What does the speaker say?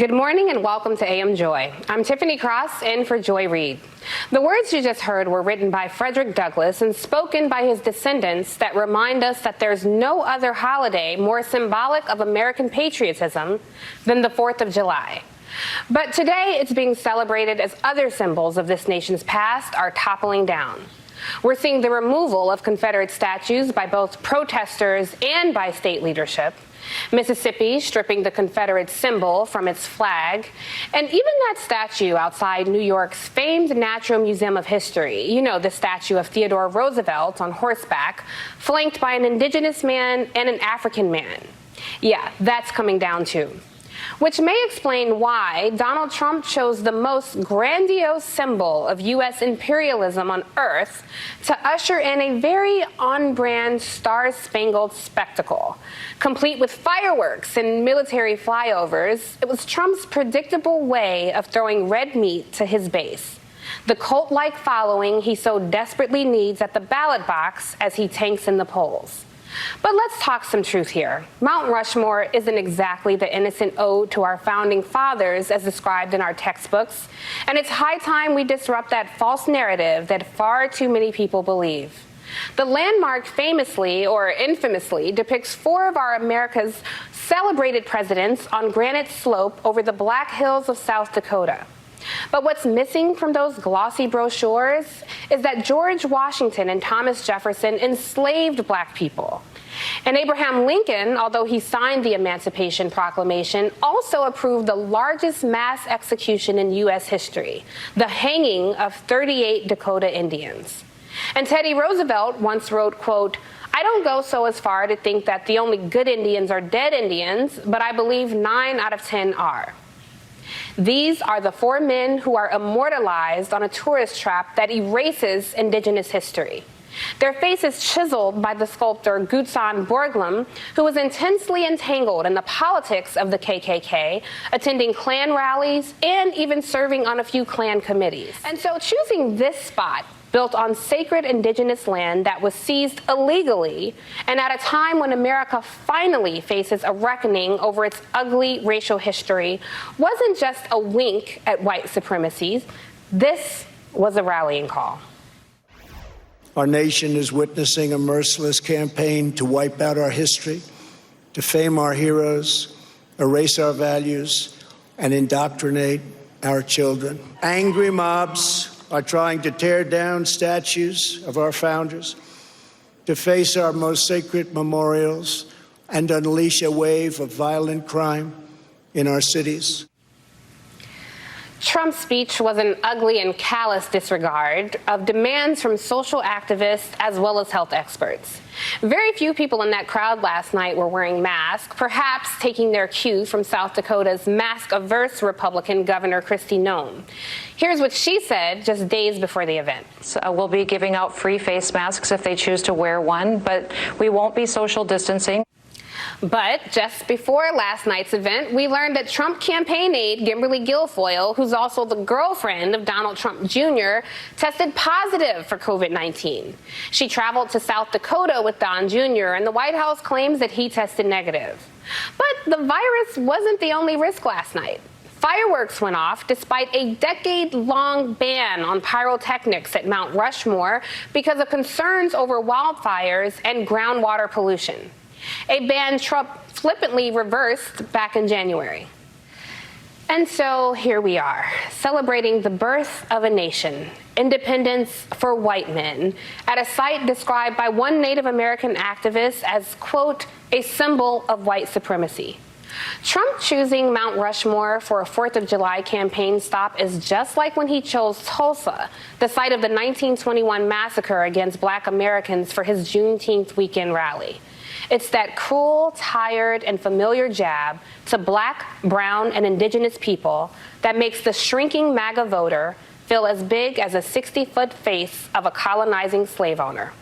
Good morning and welcome to AM Joy. I'm Tiffany Cross in for Joy Reid. The words you just heard were written by Frederick Douglass and spoken by his descendants that remind us that there's no other holiday more symbolic of American patriotism than the 4th of July. But today it's being celebrated as other symbols of this nation's past are toppling down. We're seeing the removal of Confederate statues by both protesters and by state leadership. Mississippi stripping the Confederate symbol from its flag, and even that statue outside New York's famed Natural Museum of History, you know, the statue of Theodore Roosevelt on horseback, flanked by an indigenous man and an African man. Yeah, that's coming down too. Which may explain why Donald Trump chose the most grandiose symbol of U.S. imperialism on Earth to usher in a very on-brand star-spangled spectacle. Complete with fireworks and military flyovers, it was Trump's predictable way of throwing red meat to his base. The cult-like following he so desperately needs at the ballot box as he tanks in the polls. But let's talk some truth here. Mount Rushmore isn't exactly the innocent ode to our founding fathers as described in our textbooks, and it's high time we disrupt that false narrative that far too many people believe. The landmark famously or infamously depicts four of our America's celebrated presidents on granite slope over the Black Hills of South Dakota. But what's missing from those glossy brochures is that George Washington and Thomas Jefferson enslaved black people. And Abraham Lincoln, although he signed the Emancipation Proclamation, also approved the largest mass execution in U.S. history, the hanging of 38 Dakota Indians. And Teddy Roosevelt once wrote, quote, "I don't go so as far to think that the only good Indians are dead Indians, but I believe 9 out of 10 are." These are the four men who are immortalized on a tourist trap that erases indigenous history. Their faces chiseled by the sculptor Gutzon Borglum, who was intensely entangled in the politics of the KKK, attending Klan rallies, and even serving on a few Klan committees. And so choosing this spot, built on sacred indigenous land that was seized illegally, and at a time when America finally faces a reckoning over its ugly racial history, wasn't just a wink at white supremacy. This was a rallying call. Our nation is witnessing a merciless campaign to wipe out our history, defame our heroes, erase our values, and indoctrinate our children. Angry mobs are trying to tear down statues of our founders, deface our most sacred memorials, and unleash a wave of violent crime in our cities. Trump's speech was an ugly and callous disregard of demands from social activists as well as health experts. Very few people in that crowd last night were wearing masks, perhaps taking their cue from South Dakota's mask-averse Republican Governor Kristi Noem. Here's what she said just days before the event. We'll be giving out free face masks if they choose to wear one, but we won't be social distancing. But just before last night's event, we learned that Trump campaign aide Kimberly Guilfoyle, who's also the girlfriend of Donald Trump Jr., tested positive for COVID-19. She traveled to South Dakota with Don Jr., and the White House claims that he tested negative. But the virus wasn't the only risk last night. Fireworks went off despite a decade-long ban on pyrotechnics at Mount Rushmore because of concerns over wildfires and groundwater pollution. A ban Trump flippantly reversed back in January. And so here we are, celebrating the birth of a nation, independence for white men, at a site described by one Native American activist as, quote, a symbol of white supremacy. Trump choosing Mount Rushmore for a 4th of July campaign stop is just like when he chose Tulsa, the site of the 1921 massacre against black Americans for his Juneteenth weekend rally. It's that cruel, tired, and familiar jab to black, brown, and indigenous people that makes the shrinking MAGA voter feel as big as a 60-foot face of a colonizing slave owner.